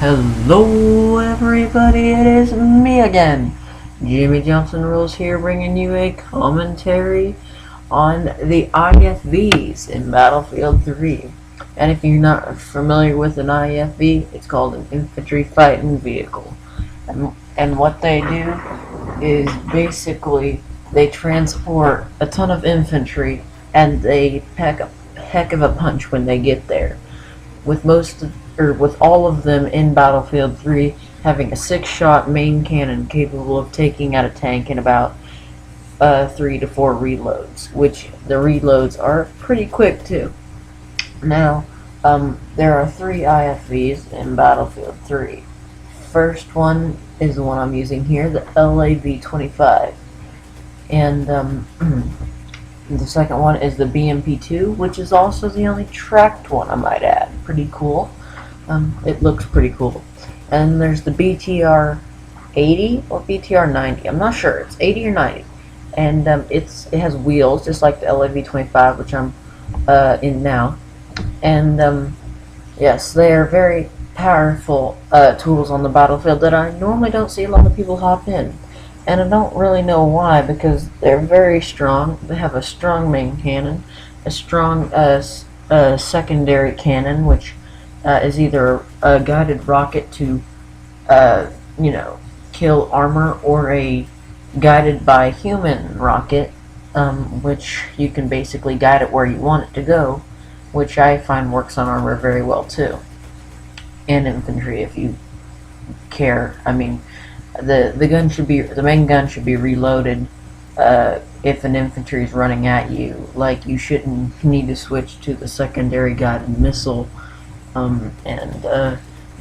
Hello everybody, it is me again, Jimmy Johnson Rules here, bringing you a commentary on the IFVs in Battlefield 3. And if you're not familiar with an IFV, it's called an Infantry Fighting Vehicle. And what they do is basically they transport a ton of infantry and they pack a heck of a punch when they get there. With all of them in Battlefield 3 having a 6-shot main cannon capable of taking out a tank in about 3 to 4 reloads, which the reloads are pretty quick too. Now, there are 3 IFVs in Battlefield 3. First one is the one I'm using here, the LAV-25, and the second one is the BMP-2, which is also the only tracked one, I might add. Pretty cool. It looks pretty cool. And there's the BTR-80 or BTR-90. I'm not sure. It's 80 or 90. And it has wheels, just like the LAV-25, which I'm in now. And yes, they are very powerful tools on the battlefield that I normally don't see a lot of people hop in. And I don't really know why, because they're very strong. They have a strong main cannon, a strong secondary cannon, which is either a guided rocket to, kill armor, or a guided by human rocket, which you can basically guide it where you want it to go, which I find works on armor very well too, and infantry if you care. I mean, the main gun should be reloaded if an infantry is running at you. Like, you shouldn't need to switch to the secondary guided missile and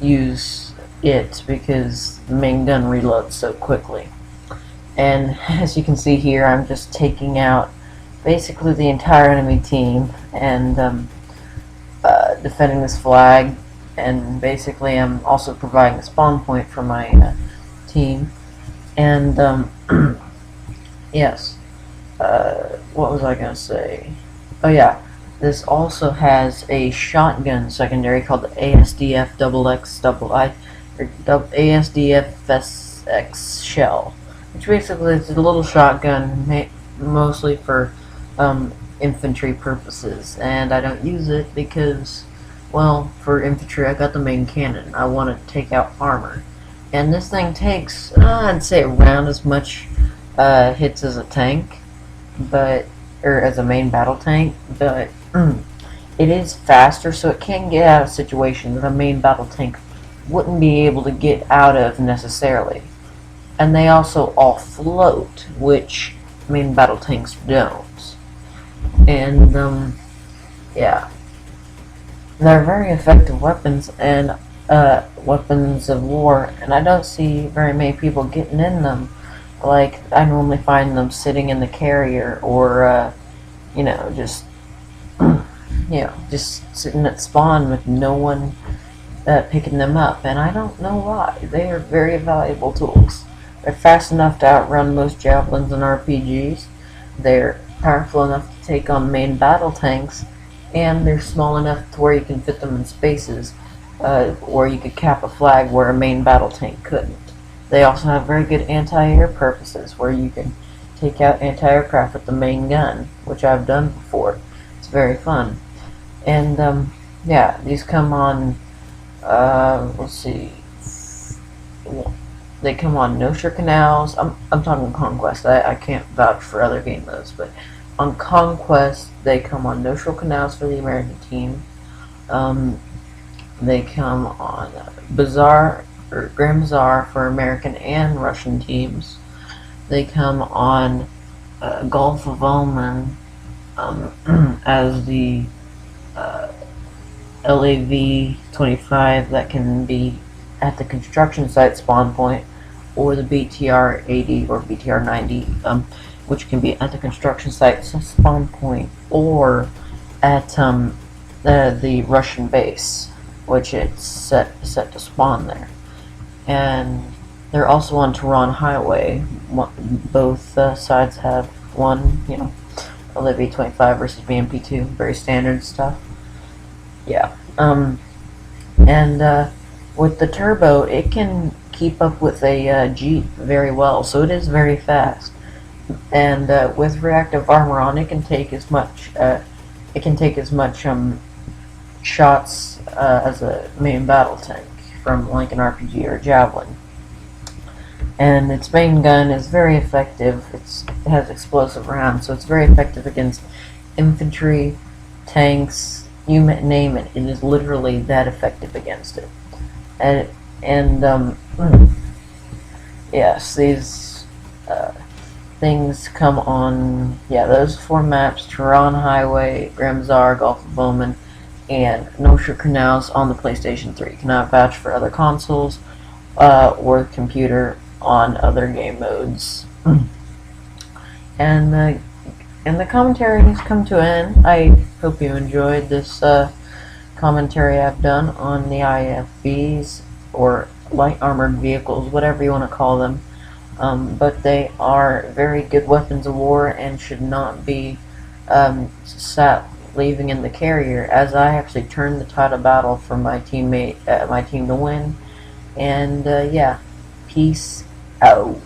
use it, because the main gun reloads so quickly. And as you can see here, I'm just taking out basically the entire enemy team and defending this flag, and basically I'm also providing a spawn point for my team. And yes, what was I gonna say? Oh yeah, this also has a shotgun secondary called the ASDF XXII or ASDF-SX shell, which basically is a little shotgun mostly for infantry purposes, and I don't use it because, well, for infantry I got the main cannon. I want to take out armor. And this thing takes, I'd say, around as much hits as a tank, or as a main battle tank, but it is faster, so it can get out of situations that a main battle tank wouldn't be able to get out of necessarily. And they also all float, which main battle tanks don't. And yeah, they're very effective weapons and weapons of war, and I don't see very many people getting in them. Like, I normally find them sitting in the carrier, or just sitting at spawn with no one picking them up, and I don't know why. They are very valuable tools. They're fast enough to outrun most javelins and RPGs. They're powerful enough to take on main battle tanks, and they're small enough to where you can fit them in spaces, or you could cap a flag where a main battle tank couldn't. They also have very good anti-air purposes, where you can take out anti-aircraft with the main gun, which I've done before. It's very fun. And yeah, these come on, let's see, they come on no-shore canals. I'm talking Conquest. I can't vouch for other game modes, but on Conquest they come on no-shore canals for the American team. They come on Bazaar or Grand Bazaar for American and Russian teams. They come on Gulf of Oman as the LAV-25 that can be at the construction site spawn point, or the BTR-80 or BTR-90, which can be at the construction site spawn point, or at the Russian base, which it's set to spawn there. And they're also on Tehran Highway. Both sides have one, LAV-25 versus BMP-2, very standard stuff. Yeah. And with the turbo, it can keep up with a Jeep very well, so it is very fast. And with reactive armor on, it can take as much. It can take as much shots as a main battle tank from like an RPG or a javelin. And its main gun is very effective. It has explosive rounds, so it's very effective against infantry, tanks, you name it. It is literally that effective against it. And yes, these things come on, those 4 maps: Tehran Highway, Gramzar, Gulf of Oman, and Nosher Canals on the PlayStation 3. Cannot vouch for other consoles or the computer on other game modes. And the commentary has come to an end. I hope you enjoyed this commentary I've done on the IFVs, or light armored vehicles, whatever you want to call them. But they are very good weapons of war and should not be sat leaving in the carrier, as I actually turned the tide of battle for my team to win. And yeah, peace out.